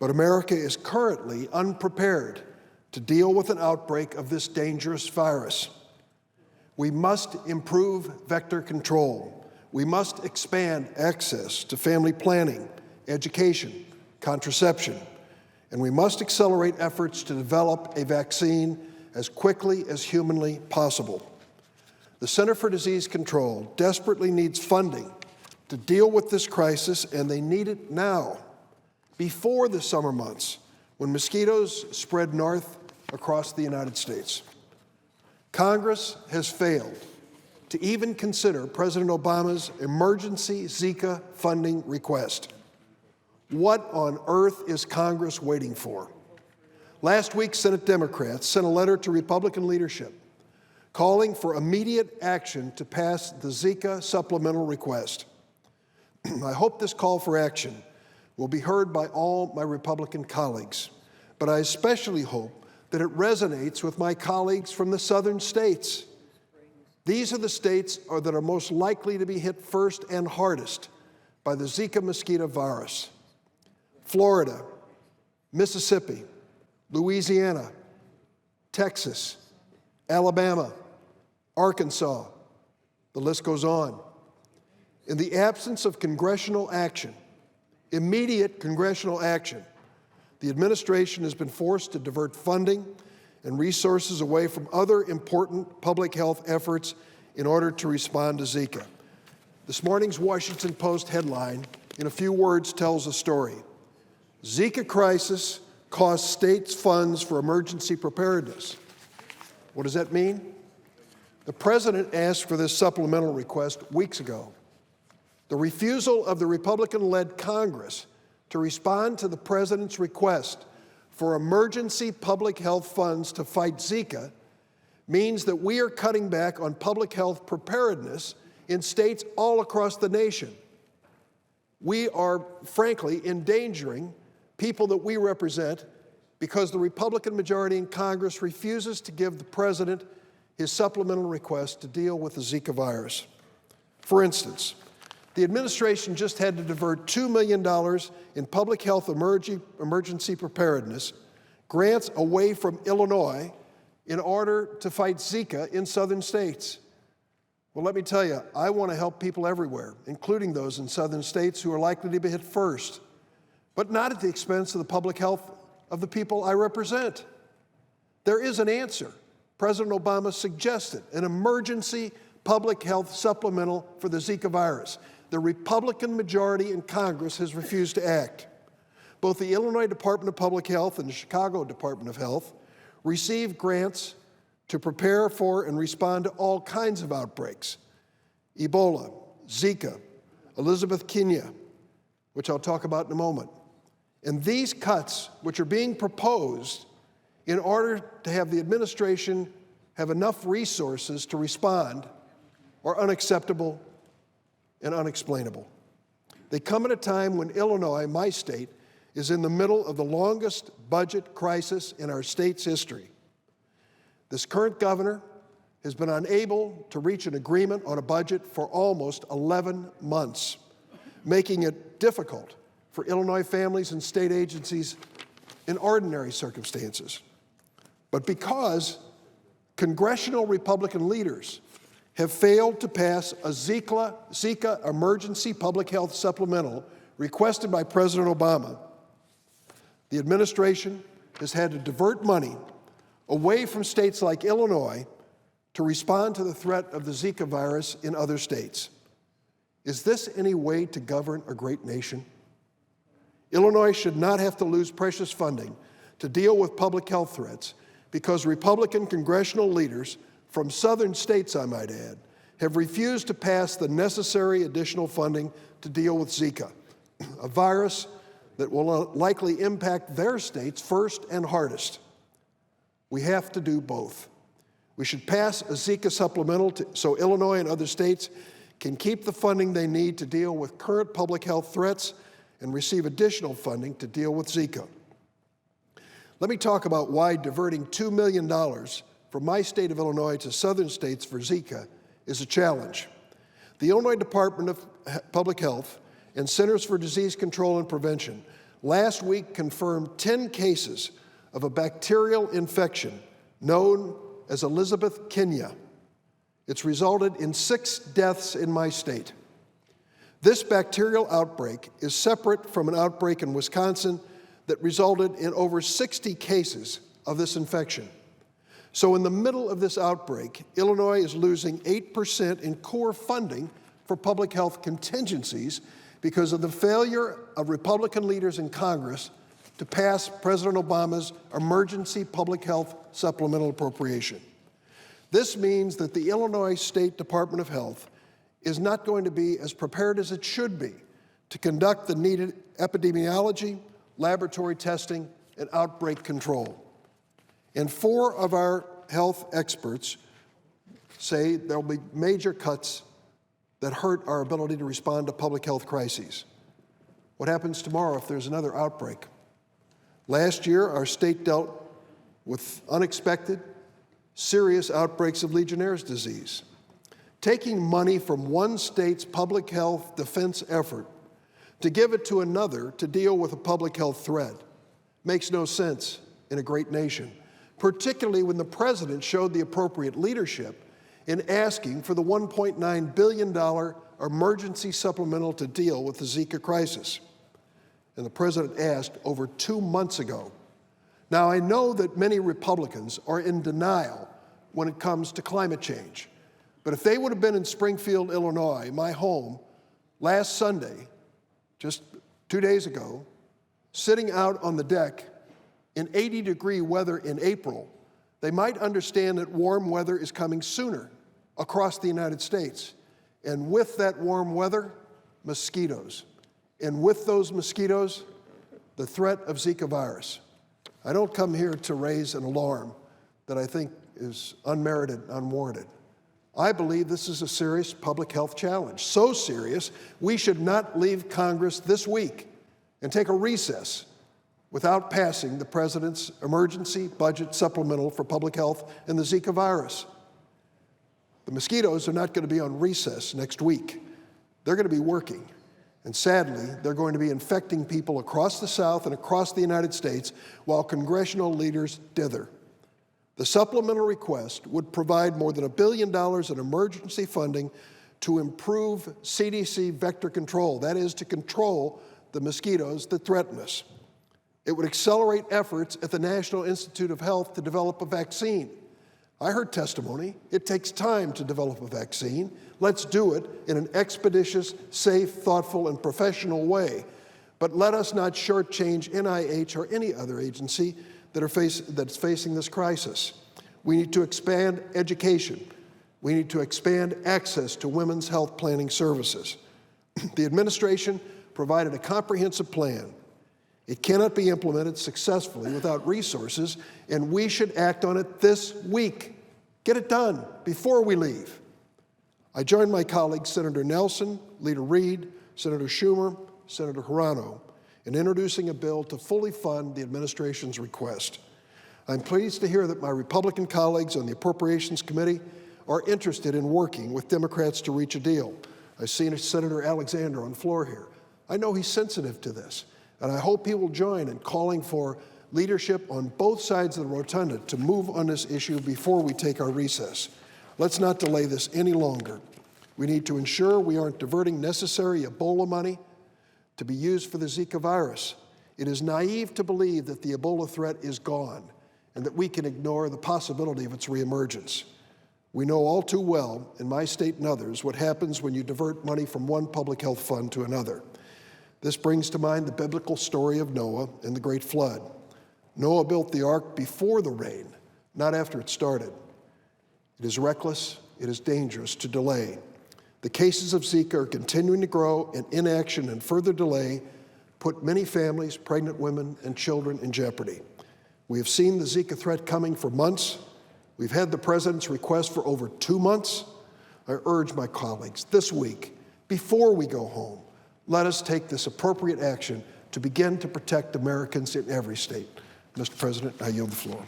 But America is currently unprepared to deal with an outbreak of this dangerous virus. We must improve vector control. We must expand access to family planning, education, contraception, and we must accelerate efforts to develop a vaccine as quickly as humanly possible. The Center for Disease Control desperately needs funding to deal with this crisis, and they need it now, before the summer months, when mosquitoes spread north across the United States. Congress has failed to even consider President Obama's emergency Zika funding request. What on earth is Congress waiting for? Last week, Senate Democrats sent a letter to Republican leadership calling for immediate action to pass the Zika supplemental request. I hope this call for action will be heard by all my Republican colleagues, but I especially hope that it resonates with my colleagues from the southern states. These are the states that are most likely to be hit first and hardest by the Zika mosquito virus. Florida, Mississippi, Louisiana, Texas, Alabama, Arkansas, the list goes on. In the absence of congressional action, immediate congressional action, the administration has been forced to divert funding and resources away from other important public health efforts in order to respond to Zika. This morning's Washington Post headline, in a few words, tells a story. Zika crisis costs states funds for emergency preparedness. What does that mean? The president asked for this supplemental request weeks ago. The refusal of the Republican-led Congress to respond to the president's request for emergency public health funds to fight Zika means that we are cutting back on public health preparedness in states all across the nation. We are, frankly, endangering people that we represent because the Republican majority in Congress refuses to give the president his supplemental request to deal with the Zika virus. For instance, the administration just had to divert $2 million in public health emergency preparedness grants away from Illinois in order to fight Zika in southern states. Well, let me tell you, I want to help people everywhere, including those in southern states who are likely to be hit first, but not at the expense of the public health of the people I represent. There is an answer. President Obama suggested an emergency public health supplemental for the Zika virus. The Republican majority in Congress has refused to act. Both the Illinois Department of Public Health and the Chicago Department of Health received grants to prepare for and respond to all kinds of outbreaks: Ebola, Zika, Elizabethkinia, which I'll talk about in a moment. And these cuts, which are being proposed in order to have the administration have enough resources to respond, are unacceptable and unexplainable. They come at a time when Illinois, my state, is in the middle of the longest budget crisis in our state's history. This current governor has been unable to reach an agreement on a budget for almost 11 months, making it difficult for Illinois families and state agencies in ordinary circumstances. But because congressional Republican leaders have failed to pass a Zika emergency public health supplemental requested by President Obama, the administration has had to divert money away from states like Illinois to respond to the threat of the Zika virus in other states. Is this any way to govern a great nation? Illinois should not have to lose precious funding to deal with public health threats because Republican congressional leaders from southern states, I might add, have refused to pass the necessary additional funding to deal with Zika, a virus that will likely impact their states first and hardest. We have to do both. We should pass a Zika supplemental so Illinois and other states can keep the funding they need to deal with current public health threats and receive additional funding to deal with Zika. Let me talk about why diverting $2 million from my state of Illinois to southern states for Zika is a challenge. The Illinois Department of Public Health and Centers for Disease Control and Prevention last week confirmed 10 cases of a bacterial infection known as Elizabethinia. It's resulted in 6 deaths in my state. This bacterial outbreak is separate from an outbreak in Wisconsin that resulted in over 60 cases of this infection. So in the middle of this outbreak, Illinois is losing 8% in core funding for public health contingencies because of the failure of Republican leaders in Congress to pass President Obama's emergency public health supplemental appropriation. This means that the Illinois State Department of Health is not going to be as prepared as it should be to conduct the needed epidemiology, laboratory testing, and outbreak control. And 4 of our health experts say there will be major cuts that hurt our ability to respond to public health crises. What happens tomorrow if there's another outbreak? Last year, our state dealt with unexpected, serious outbreaks of Legionnaire's disease. Taking money from one state's public health defense effort to give it to another to deal with a public health threat makes no sense in a great nation, particularly when the president showed the appropriate leadership in asking for the $1.9 billion emergency supplemental to deal with the Zika crisis. And the president asked over 2 months ago. Now, I know that many Republicans are in denial when it comes to climate change, but if they would have been in Springfield, Illinois, my home, last Sunday, just 2 days ago, sitting out on the deck in 80-degree weather in April, they might understand that warm weather is coming sooner across the United States. And with that warm weather, mosquitoes. And with those mosquitoes, the threat of Zika virus. I don't come here to raise an alarm that I think is unmerited, unwarranted. I believe this is a serious public health challenge. So serious, we should not leave Congress this week and take a recess without passing the president's emergency budget supplemental for public health and the Zika virus. The mosquitoes are not going to be on recess next week. They're going to be working. And sadly, they're going to be infecting people across the South and across the United States while congressional leaders dither. The supplemental request would provide more than $1 billion in emergency funding to improve CDC vector control, that is, to control the mosquitoes that threaten us. It would accelerate efforts at the National Institute of Health to develop a vaccine. I heard testimony. It takes time to develop a vaccine. Let's do it in an expeditious, safe, thoughtful, and professional way. But let us not shortchange NIH or any other agency that's facing this crisis. We need to expand education. We need to expand access to women's health planning services. The administration provided a comprehensive plan. It cannot be implemented successfully without resources, and we should act on it this week. Get it done before we leave. I join my colleagues, Senator Nelson, Leader Reid, Senator Schumer, Senator Hirano, in introducing a bill to fully fund the administration's request. I'm pleased to hear that my Republican colleagues on the Appropriations Committee are interested in working with Democrats to reach a deal. I've seen Senator Alexander on the floor here. I know he's sensitive to this, and I hope he will join in calling for leadership on both sides of the rotunda to move on this issue before we take our recess. Let's not delay this any longer. We need to ensure we aren't diverting necessary Ebola money to be used for the Zika virus. It is naive to believe that the Ebola threat is gone and that we can ignore the possibility of its reemergence. We know all too well, in my state and others, what happens when you divert money from one public health fund to another. This brings to mind the biblical story of Noah and the great flood. Noah built the ark before the rain, not after it started. It is reckless, it is dangerous to delay. The cases of Zika are continuing to grow, and inaction and further delay put many families, pregnant women, and children in jeopardy. We have seen the Zika threat coming for months. We've had the president's request for over 2 months. I urge my colleagues this week, before we go home, let us take this appropriate action to begin to protect Americans in every state. Mr. President, I yield the floor.